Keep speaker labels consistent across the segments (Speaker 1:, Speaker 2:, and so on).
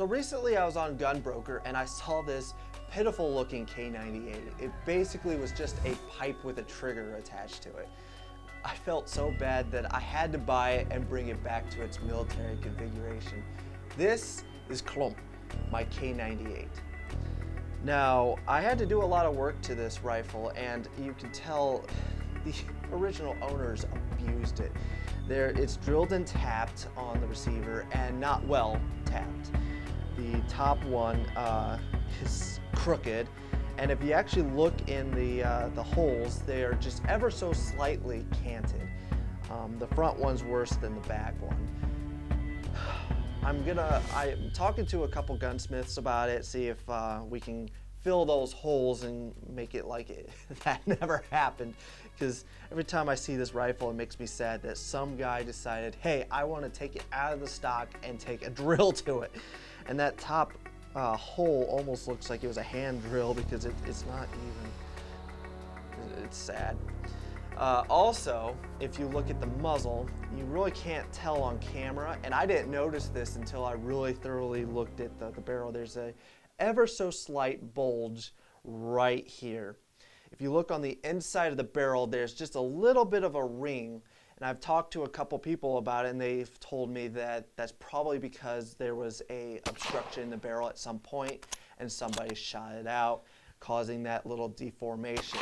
Speaker 1: So recently I was on Gunbroker and I saw this pitiful looking K98. It basically was just a pipe with a trigger attached to it. I felt so bad that I had to buy it and bring it back to its military configuration. This is Klump, my K98. Now, I had to do a lot of work to this rifle, and you can tell the original owners abused it. It's drilled and tapped on the receiver, and not well tapped. The top one is crooked, and if you actually look in the holes, they are just ever so slightly canted. The front one's worse than the back one. I'm talking to a couple gunsmiths about it, see if we can fill those holes and make it like that never happened. Because every time I see this rifle, it makes me sad that some guy decided, hey, I want to take it out of the stock and take a drill to it. And that top hole almost looks like it was a hand drill because it's not even, it's sad. Also, if you look at the muzzle, you really can't tell on camera, and I didn't notice this until I really thoroughly looked at the barrel. There's a ever so slight bulge right here. If you look on the inside of the barrel, there's just a little bit of a ring, and I've talked to a couple people about it, and they've told me that that's probably because there was a obstruction in the barrel at some point, and somebody shot it out, causing that little deformation.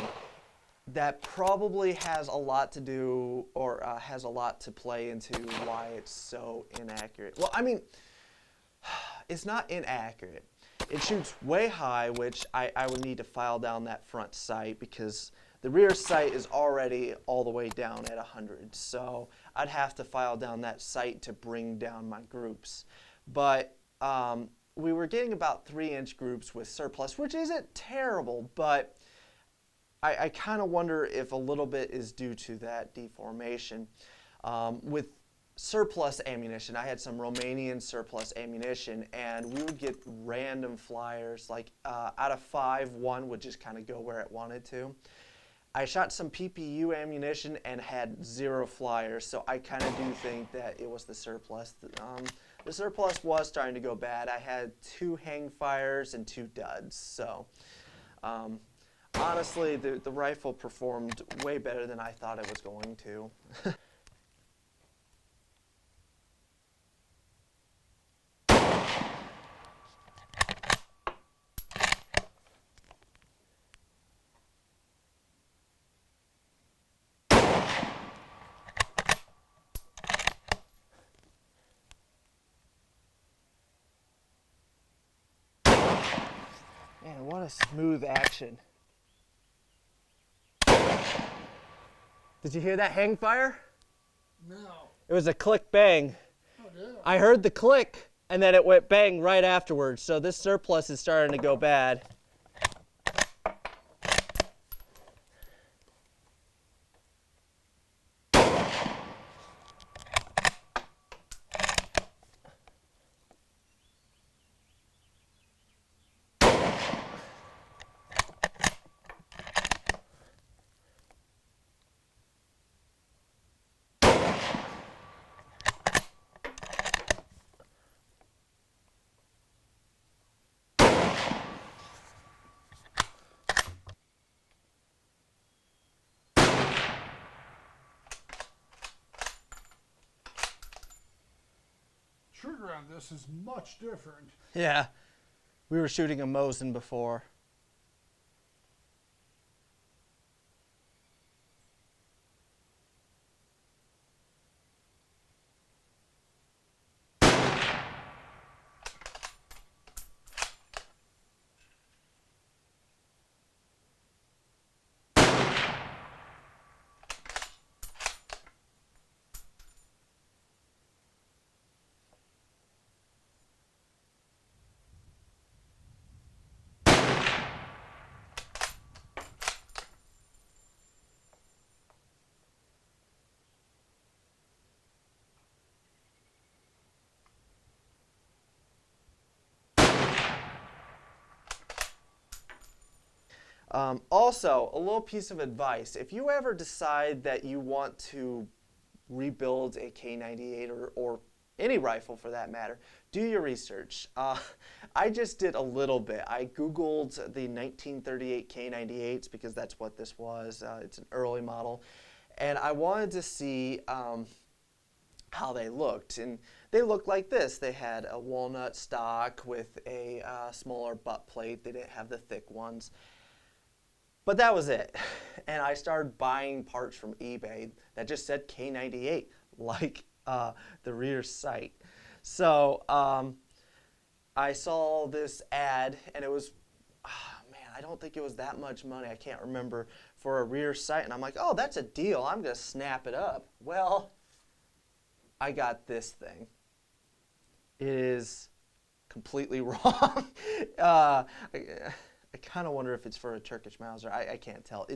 Speaker 1: That probably has a lot to do, or has a lot to play into why it's so inaccurate. Well, I mean, it's not inaccurate. It shoots way high, which I would need to file down that front sight because the rear sight is already all the way down at 100. So I'd have to file down that sight to bring down my groups. But we were getting about 3-inch groups with surplus, which isn't terrible, but I kind of wonder if a little bit is due to that deformation. With surplus ammunition, I had some Romanian surplus ammunition, and we would get random flyers. Like out of 5, 1 would just kind of go where it wanted to. I shot some PPU ammunition and had 0 flyers, so I kind of do think that it was the surplus. The surplus was starting to go bad. I had 2 hang fires and 2 duds, so honestly, the rifle performed way better than I thought it was going to. Man, what a smooth action. Did you hear that hang fire?
Speaker 2: No.
Speaker 1: It was a click bang.
Speaker 2: Oh, yeah.
Speaker 1: I heard the click and then it went bang right afterwards. So this surplus is starting to go bad.
Speaker 2: Trigger on this is much different.
Speaker 1: Yeah, we were shooting a Mosin before. Also, a little piece of advice. If you ever decide that you want to rebuild a K98 or any rifle for that matter, do your research. I just did a little bit. I Googled the 1938 K98s because that's what this was. It's an early model. And I wanted to see how they looked. And they looked like this. They had a walnut stock with a smaller butt plate. They didn't have the thick ones. But that was it. And I started buying parts from eBay that just said K98, like the rear sight. So I saw this ad, and it was, man, I don't think it was that much money. I can't remember, for a rear sight. And I'm like, oh, that's a deal. I'm going to snap it up. Well, I got this thing. It is completely wrong. I kind of wonder if it's for a Turkish Mauser. I can't tell.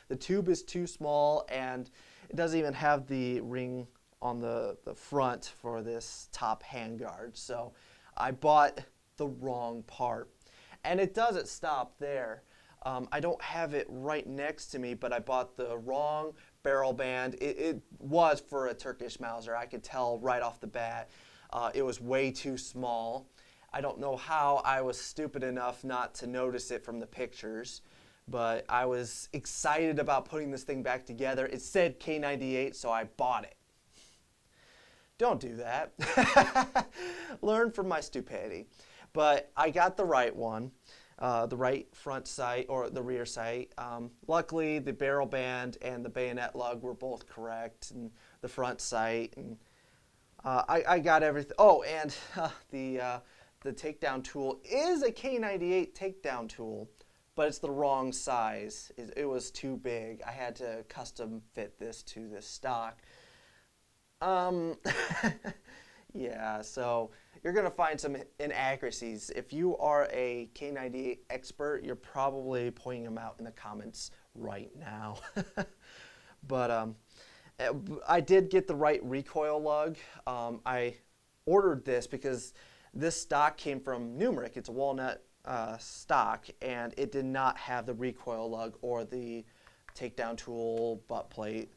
Speaker 1: The tube is too small, and it doesn't even have the ring on the front for this top handguard. So I bought the wrong part. And it doesn't stop there. I don't have it right next to me, but I bought the wrong barrel band. It was for a Turkish Mauser. I could tell right off the bat. It was way too small. I don't know how I was stupid enough not to notice it from the pictures, but I was excited about putting this thing back together. It said K98, so I bought it. Don't do that. Learn from my stupidity. But I got the right one, the right front sight or the rear sight. Luckily, the barrel band and the bayonet lug were both correct, and the front sight. And I got everything. Oh, and the takedown tool is a K98 takedown tool, but it's the wrong size. It was too big. I had to custom fit this to this stock. Yeah, so you're going to find some inaccuracies. If you are a K98 expert, you're probably pointing them out in the comments right now. But I did get the right recoil lug. I ordered this because this stock came from Numeric. It's a walnut stock, and it did not have the recoil lug or the takedown tool butt plate.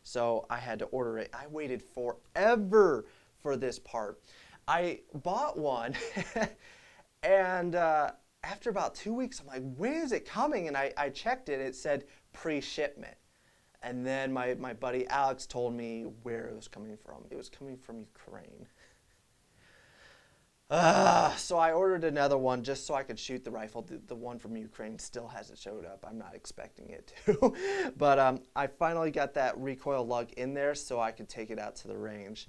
Speaker 1: So I had to order it. I waited forever for this part. I bought one, and after about 2 weeks, I'm like, when is it coming? And I checked it. It said pre-shipment. And then my buddy Alex told me where it was coming from. It was coming from Ukraine. So I ordered another one just so I could shoot the rifle. The one from Ukraine still hasn't showed up. I'm not expecting it to. But I finally got that recoil lug in there so I could take it out to the range.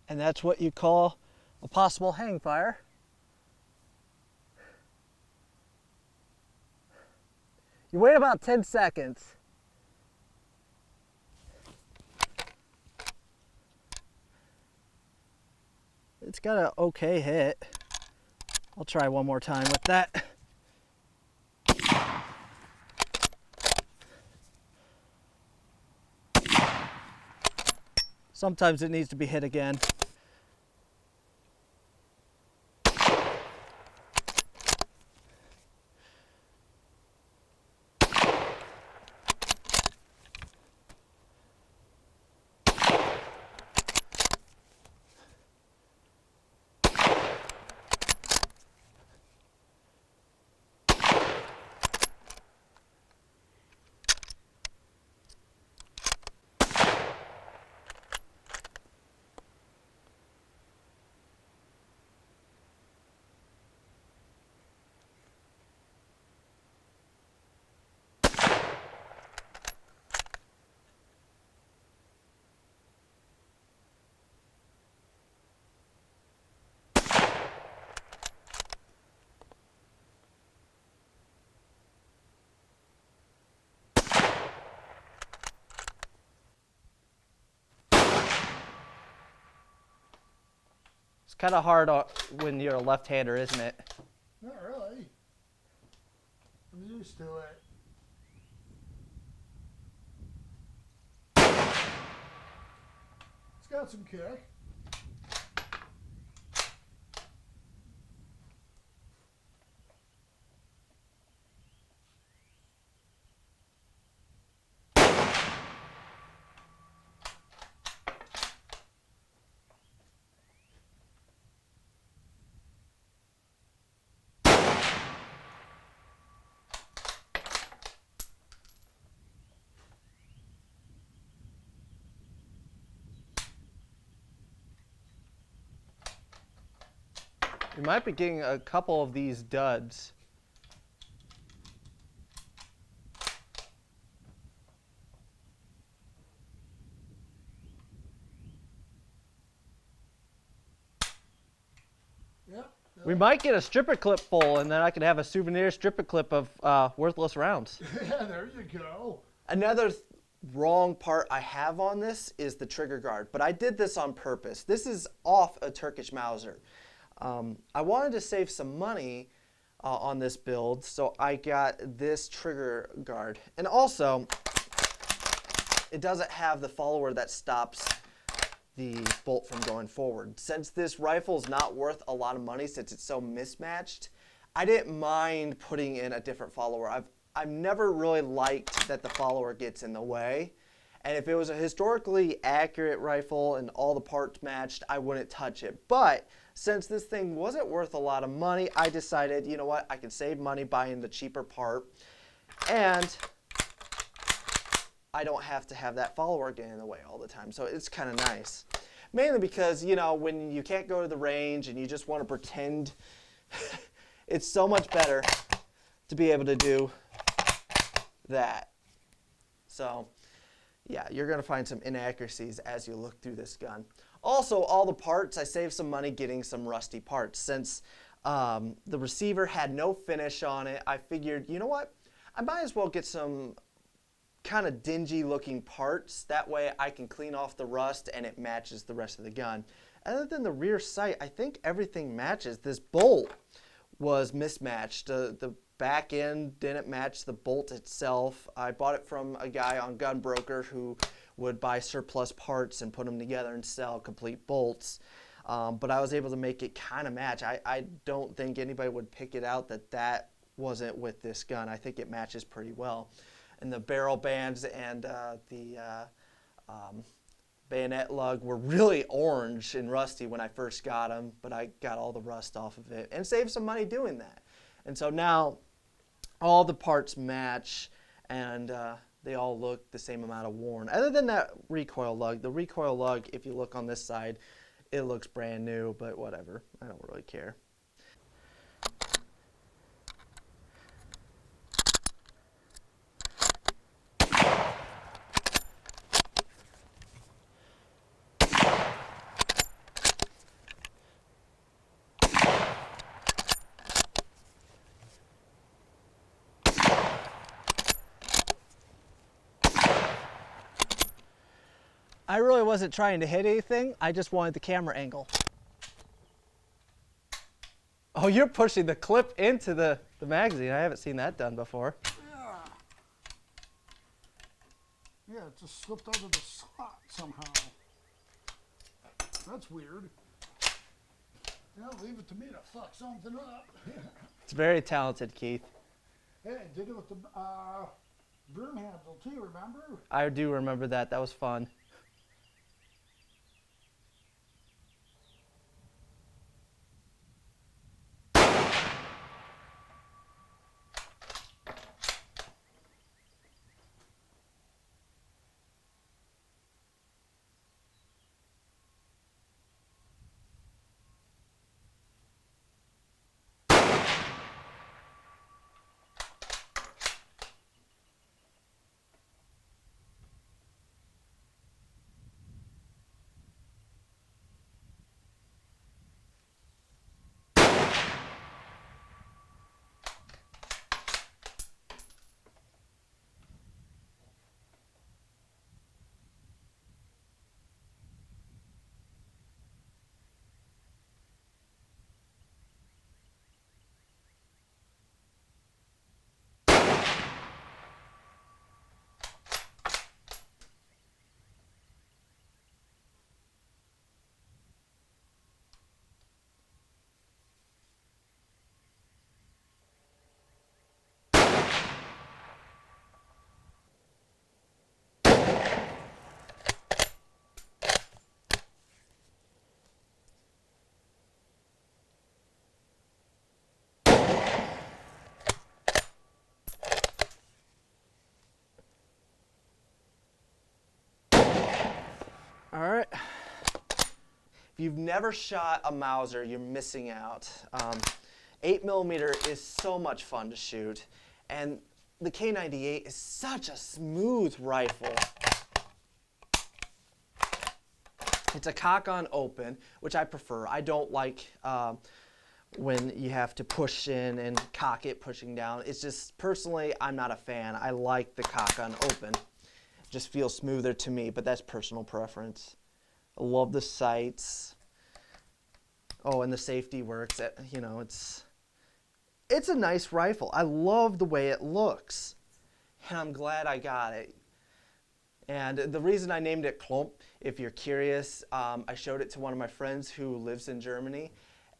Speaker 1: And that's what you call a possible hang fire. You wait about 10 seconds. It's got an okay hit. I'll try one more time with that. Sometimes it needs to be hit again. kind of hard when you're a left-hander, isn't it?
Speaker 2: Not really. I'm used to it. It's got some kick.
Speaker 1: You might be getting a couple of these duds.
Speaker 2: Yep.
Speaker 1: We might get a stripper clip full, and then I could have a souvenir stripper clip of worthless rounds.
Speaker 2: Yeah, there you go.
Speaker 1: Another wrong part I have on this is the trigger guard, but I did this on purpose. This is off a Turkish Mauser. I wanted to save some money on this build, so I got this trigger guard. And also, it doesn't have the follower that stops the bolt from going forward. Since this rifle is not worth a lot of money, since it's so mismatched, I didn't mind putting in a different follower. I've never really liked that the follower gets in the way. And if it was a historically accurate rifle and all the parts matched, I wouldn't touch it. But since this thing wasn't worth a lot of money, I decided, you know what, I can save money buying the cheaper part. And I don't have to have that follower get in the way all the time. So it's kind of nice. Mainly because, you know, when you can't go to the range and you just want to pretend, it's so much better to be able to do that. So yeah, you're going to find some inaccuracies as you look through this gun. Also, all the parts, I saved some money getting some rusty parts. Since the receiver had no finish on it, I figured, you know what, I might as well get some kind of dingy looking parts. That way I can clean off the rust and it matches the rest of the gun. Other than the rear sight, I think everything matches. This bolt was mismatched. The back end didn't match the bolt itself. I bought it from a guy on Gunbroker who would buy surplus parts and put them together and sell complete bolts. But I was able to make it kind of match. I don't think anybody would pick it out that wasn't with this gun. I think it matches pretty well. And the barrel bands and the bayonet lug were really orange and rusty when I first got them, but I got all the rust off of it and saved some money doing that. And so now all the parts match and they all look the same amount of worn. Other than that recoil lug, the recoil lug, if you look on this side, it looks brand new, but whatever, I don't really care. I really wasn't trying to hit anything, I just wanted the camera angle. Oh, you're pushing the clip into the magazine. I haven't seen that done before.
Speaker 2: Yeah. Yeah, it just slipped out of the slot somehow. That's weird. Yeah, leave it to me to fuck something up.
Speaker 1: It's very talented, Keith.
Speaker 2: Hey, I did it with the broom handle too, remember?
Speaker 1: I do remember that. That was fun. you've never shot a Mauser, you're missing out. 8mm is so much fun to shoot, and the K98 is such a smooth rifle. It's a cock-on open, which I prefer. I don't like when you have to push in and cock it pushing down. It's just, personally, I'm not a fan. I like the cock-on open. It just feels smoother to me, but that's personal preference. I love the sights. Oh, and the safety works. You know, it's a nice rifle. I love the way it looks, and I'm glad I got it. And the reason I named it Klump, if you're curious, I showed it to one of my friends who lives in Germany,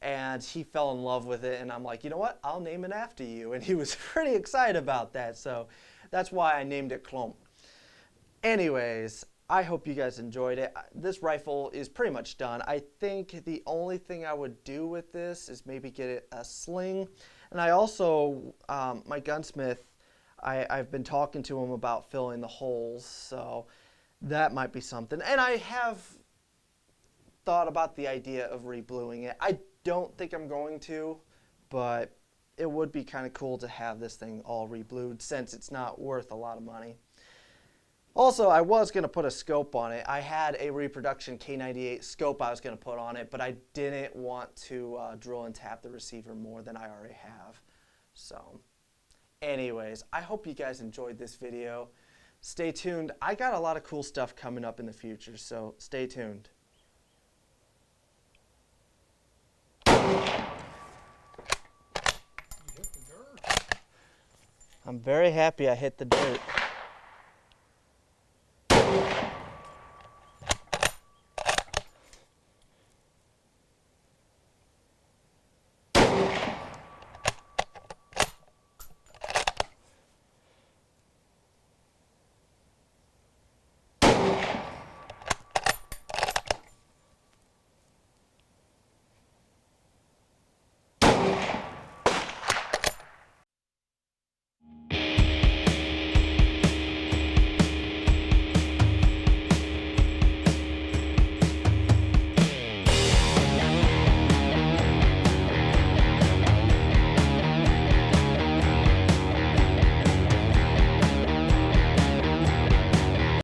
Speaker 1: and he fell in love with it, and I'm like, you know what, I'll name it after you. And he was pretty excited about that, so that's why I named it Klump. Anyways, I hope you guys enjoyed it. This rifle is pretty much done. I think the only thing I would do with this is maybe get it a sling. And I also, my gunsmith, I've been talking to him about filling the holes, so that might be something. And I have thought about the idea of rebluing it. I don't think I'm going to, but it would be kind of cool to have this thing all reblued since it's not worth a lot of money. Also, I was going to put a scope on it. I had a reproduction K98 scope I was going to put on it, but I didn't want to drill and tap the receiver more than I already have. So, anyways, I hope you guys enjoyed this video. Stay tuned. I got a lot of cool stuff coming up in the future, so stay tuned.
Speaker 2: You hit the dirt.
Speaker 1: I'm very happy I hit the dirt.